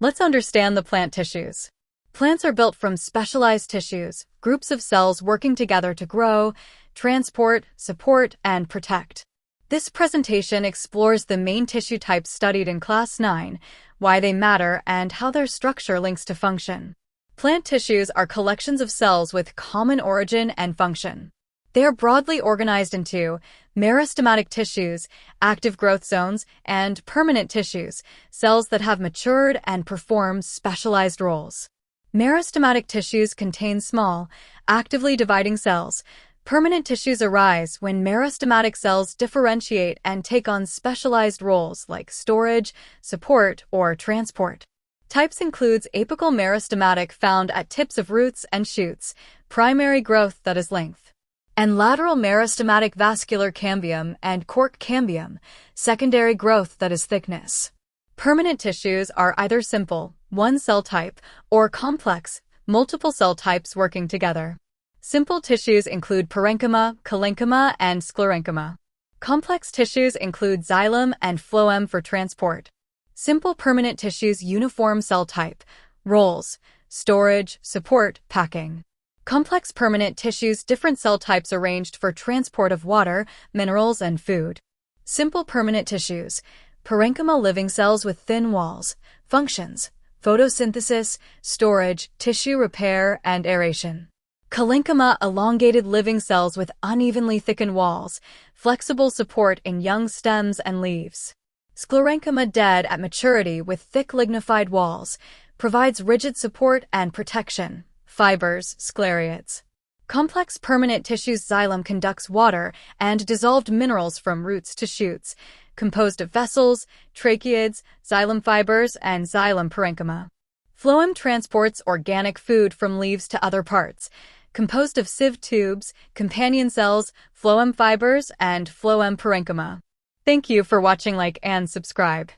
Let's understand the plant tissues. Plants are built from specialized tissues, groups of cells working together to grow, transport, support, and protect. This presentation explores the main tissue types studied in Class 9, why they matter, and how their structure links to function. Plant tissues are collections of cells with common origin and function. They are broadly organized into meristematic tissues, active growth zones, and permanent tissues, cells that have matured and perform specialized roles. Meristematic tissues contain small, actively dividing cells. Permanent tissues arise when meristematic cells differentiate and take on specialized roles like storage, support, or transport. Types includes apical meristematic found at tips of roots and shoots, primary growth that is length, and lateral meristematic vascular cambium and cork cambium, secondary growth that is thickness. Permanent tissues are either simple, one cell type, or complex, multiple cell types working together. Simple tissues include parenchyma, collenchyma, and sclerenchyma. Complex tissues include xylem and phloem for transport. Simple permanent tissues uniform cell type, roles, storage, support, packing. Complex permanent tissues different cell types arranged for transport of water, minerals, and food. Simple permanent tissues, parenchyma living cells with thin walls, functions, photosynthesis, storage, tissue repair, and aeration. Collenchyma elongated living cells with unevenly thickened walls, flexible support in young stems and leaves. Sclerenchyma dead at maturity with thick lignified walls, provides rigid support and protection. Fibers, scleriates. Complex permanent tissues xylem conducts water and dissolved minerals from roots to shoots, composed of vessels, tracheids, xylem fibers, and xylem parenchyma. Phloem transports organic food from leaves to other parts, composed of sieve tubes, companion cells, phloem fibers, and phloem parenchyma. Thank you for watching. Like and subscribe.